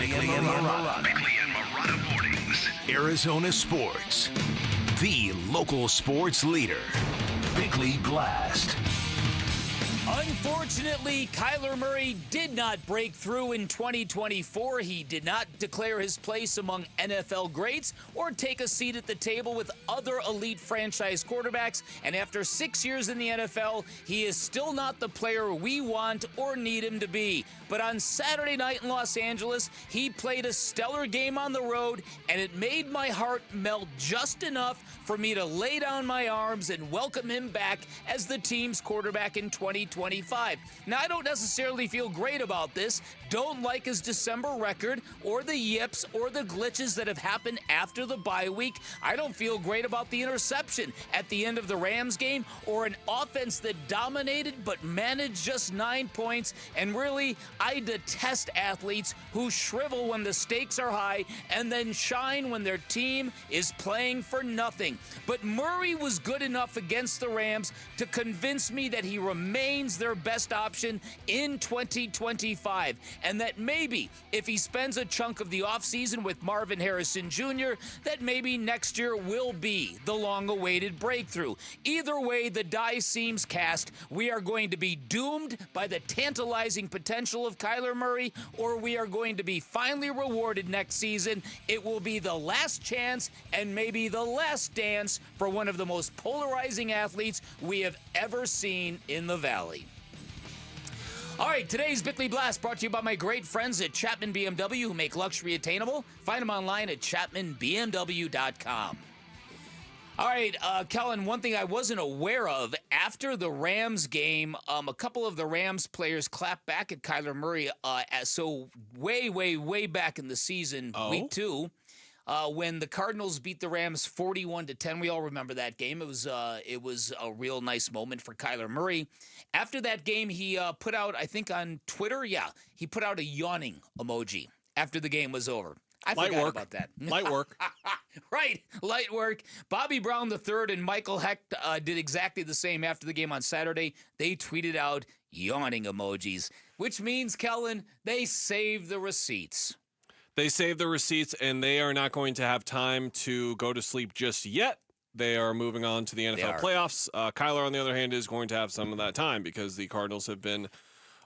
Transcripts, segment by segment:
Bickley and Marotta. Bickley and Marotta mornings. Arizona sports. The local sports leader. Bickley Blast. Unfortunately, Kyler Murray did not break through in 2024. He did not declare his place among NFL greats or take a seat at the table with other elite franchise quarterbacks. And after 6 years in the NFL, he is still not the player we want or need him to be. But on Saturday night in Los Angeles, he played a stellar game on the road, and it made my heart melt just enough for me to lay down my arms and welcome him back as the team's quarterback in 2025. Now, I don't necessarily feel great about this, don't like his December record or the yips or the glitches that have happened after the bye week. I don't feel great about the interception at the end of the Rams game or an offense that dominated but managed just 9 points. And really, I detest athletes who shrivel when the stakes are high and then shine when their team is playing for nothing. But Murray was good enough against the Rams to convince me that he remains their best option in 2025, and that maybe if he spends a chunk of the offseason with Marvin Harrison Jr., that maybe next year will be the long-awaited breakthrough. Either way, the die seems cast. We are going to be doomed by the tantalizing potential of Kyler Murray, or we are going to be finally rewarded next season. It will be the last chance and maybe the last dance for one of the most polarizing athletes we have ever seen in the Valley. All right, today's Bickley Blast brought to you by my great friends at Chapman BMW who make luxury attainable. Find them online at chapmanbmw.com. All right, Kellen, one thing I wasn't aware of, after the Rams game, a couple of the Rams players clapped back at Kyler Murray. So way back in the season, week 2, when the Cardinals beat the Rams 41-10. We all remember that game. It was a real nice moment for Kyler Murray. After that game, he put out, I think on Twitter, he put out a yawning emoji after the game was over. I forgot about that. Light work. Right, light work. Bobby Brown III and Michael Hecht did exactly the same after the game on Saturday. They tweeted out yawning emojis, which means, Kellen, they saved the receipts. They saved the receipts, and they are not going to have time to go to sleep just yet. They are moving on to the NFL playoffs. Kyler, on the other hand, is going to have some of that time because the Cardinals have been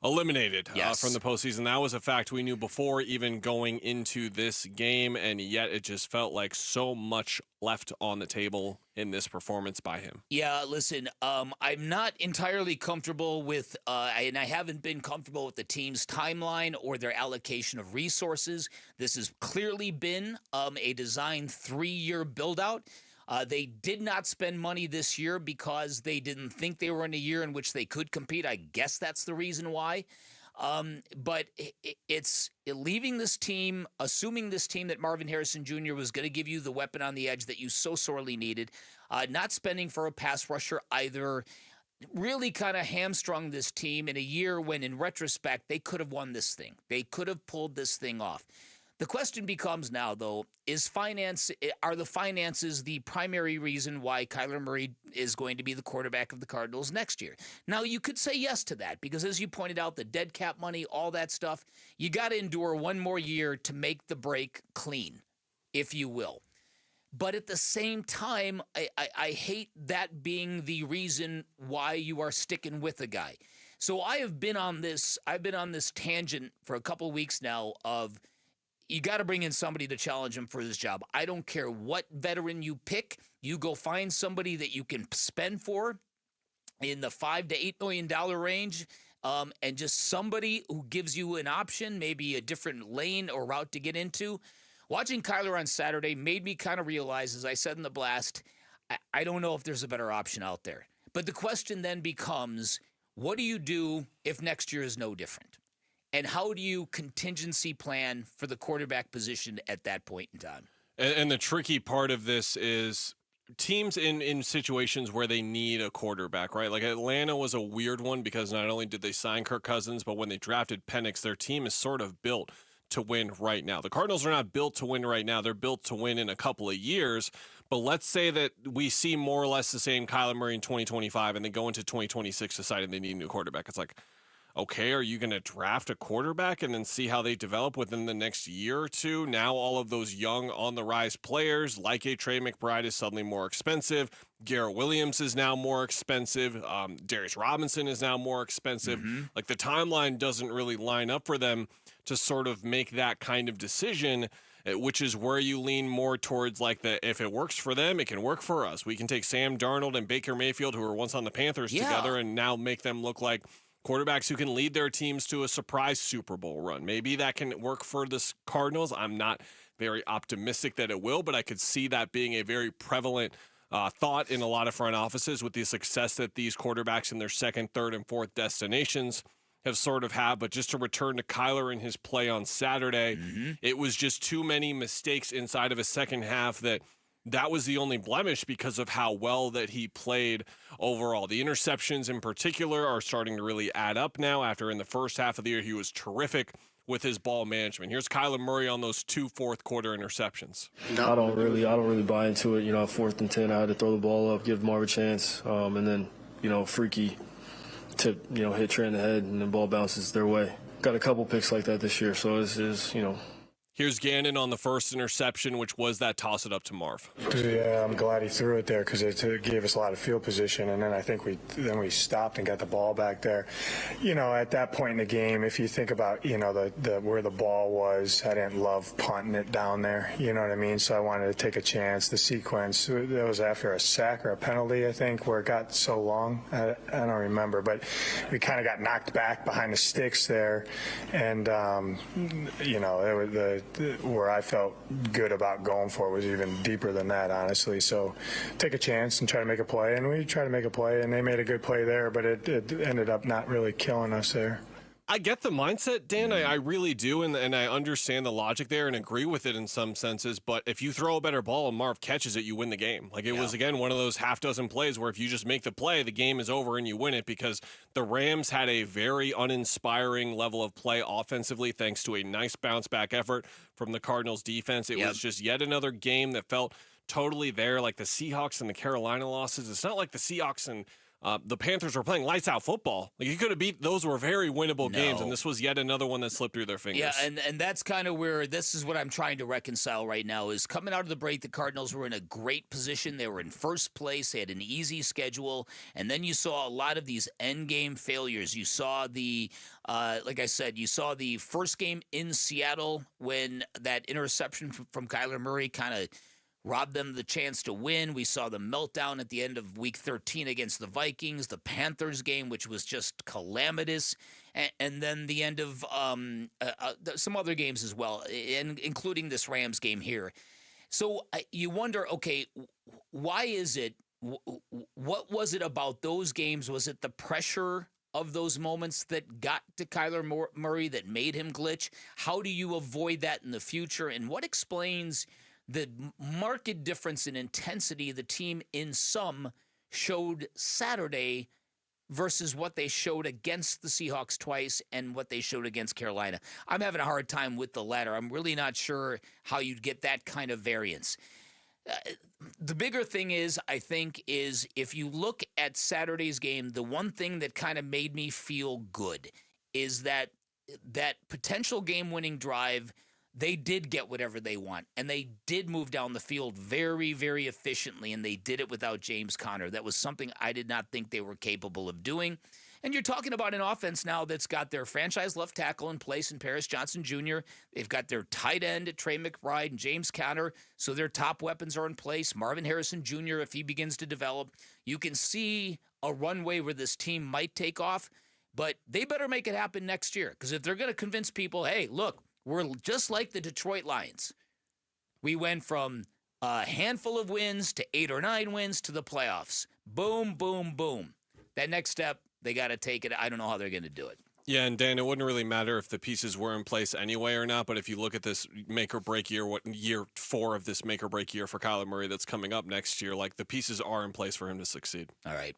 eliminated from the postseason. That was a fact we knew before even going into this game, and yet it just felt like so much left on the table in this performance by him. Yeah, listen, I'm not entirely comfortable with, and I haven't been comfortable with the team's timeline or their allocation of resources. This has clearly been a designed 3-year build-out. They did not spend money this year because they didn't think they were in a year in which they could compete. I guess that's the reason why. But it's leaving this team, assuming this team that Marvin Harrison Jr. was going to give you the weapon on the edge that you so sorely needed, not spending for a pass rusher either, really kind of hamstrung this team in a year when, in retrospect, they could have won this thing. They could have pulled this thing off. The question becomes now, though, are the finances the primary reason why Kyler Murray is going to be the quarterback of the Cardinals next year? Now, you could say yes to that because, as you pointed out, the dead cap money, all that stuff, you got to endure one more year to make the break clean, if you will. But at the same time, I hate that being the reason why you are sticking with a guy. So I've been on this tangent for a couple weeks now of, you got to bring in somebody to challenge him for this job. I don't care what veteran you pick. You go find somebody that you can spend for in the $5 to $8 million range, and just somebody who gives you an option, maybe a different lane or route to get into. Watching Kyler on Saturday made me kind of realize, as I said in the blast, I don't know if there's a better option out there. But the question then becomes, what do you do if next year is no different? And how do you contingency plan for the quarterback position at that point in time? And the tricky part of this is teams in situations where they need a quarterback, right? Like Atlanta was a weird one because not only did they sign Kirk Cousins, but when they drafted Penix, their team is sort of built to win right now. The Cardinals are not built to win right now. They're built to win in a couple of years. But let's say that we see more or less the same Kyler Murray in 2025 and they go into 2026 deciding they need a new quarterback. It's like, okay, are you going to draft a quarterback and then see how they develop within the next year or two? Now all of those young on-the-rise players like a Trey McBride is suddenly more expensive. Garrett Williams is now more expensive. Darius Robinson is now more expensive. Like the timeline doesn't really line up for them to sort of make that kind of decision, which is where you lean more towards like if it works for them, it can work for us. We can take Sam Darnold and Baker Mayfield, who were once on the Panthers together, and now make them look like quarterbacks who can lead their teams to a surprise Super Bowl run. Maybe that can work for the Cardinals. I'm not very optimistic that it will, but I could see that being a very prevalent thought in a lot of front offices with the success that these quarterbacks in their second, third, and fourth destinations have sort of had. But just to return to Kyler and his play on Saturday, it was just too many mistakes inside of a second half that was the only blemish because of how well that he played overall. The interceptions in particular are starting to really add up now after in the first half of the year he was terrific with his ball management. Here's Kyler Murray on those 2 fourth-quarter interceptions. I don't really buy into it. 4th and 10, I had to throw the ball up, give Marv a chance, and then, freaky tip, hit Trey in the head, and the ball bounces their way. Got a couple picks like that this year, so it's Here's Gannon on the first interception, which was that toss it up to Marv. Yeah, I'm glad he threw it there because it gave us a lot of field position, and then I think we stopped and got the ball back there. At that point in the game, if you think about the where the ball was, I didn't love punting it down there. You know what I mean? So I wanted to take a chance. The sequence, it was after a sack or a penalty, I think, where it got so long. I don't remember, but we kind of got knocked back behind the sticks there, and where I felt good about going for was even deeper than that, honestly. So take a chance and try to make a play, and we tried to make a play, and they made a good play there, but it ended up not really killing us there. I get the mindset, Dan. I really do, and I understand the logic there and agree with it in some senses. But if you throw a better ball and Marv catches it, you win the game. Like it was, again, one of those half dozen plays where if you just make the play, the game is over and you win it, because the Rams had a very uninspiring level of play offensively thanks to a nice bounce-back effort from the Cardinals defense. It was just yet another game that felt totally there, like the Seahawks and the Carolina losses. It's not like the Seahawks and the Panthers were playing lights out football. Like you could have beat, those were very winnable games, and this was yet another one that slipped through their fingers. Yeah, and that's kind of where this is what I'm trying to reconcile right now is coming out of the break, the Cardinals were in a great position. They were in first place. They had an easy schedule, and then you saw a lot of these end game failures. You saw like I said, you saw the first game in Seattle when that interception from Kyler Murray kind of robbed them the chance to win. We saw the meltdown at the end of Week 13 against the Vikings, the Panthers game, which was just calamitous, and then the end of some other games as well, including this Rams game here. So you wonder, okay, why is it? What was it about those games? Was it the pressure of those moments that got to Kyler Murray that made him glitch? How do you avoid that in the future? And what explains the marked difference in intensity the team in some showed Saturday versus what they showed against the Seahawks twice and what they showed against Carolina? I'm having a hard time with the latter. I'm really not sure how you'd get that kind of variance. The bigger thing is, I think, is if you look at Saturday's game, the one thing that kind of made me feel good is that potential game-winning drive, they did get whatever they want, and they did move down the field very, very efficiently, and they did it without James Conner. That was something I did not think they were capable of doing. And you're talking about an offense now that's got their franchise left tackle in place in Paris Johnson Jr. They've got their tight end, Trey McBride and James Conner, so their top weapons are in place. Marvin Harrison Jr., if he begins to develop, you can see a runway where this team might take off, but they better make it happen next year, because if they're going to convince people, hey, look, we're just like the Detroit Lions. We went from a handful of wins to 8 or 9 wins to the playoffs. Boom, boom, boom. That next step, they got to take it. I don't know how they're going to do it. Yeah, and Dan, it wouldn't really matter if the pieces were in place anyway or not, but if you look at this make-or-break year, year 4 of this make-or-break year for Kyler Murray that's coming up next year, like the pieces are in place for him to succeed. All right.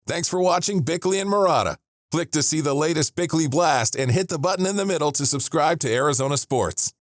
Thanks for watching Bickley and Murata. Click to see the latest Bickley Blast and hit the button in the middle to subscribe to Arizona Sports.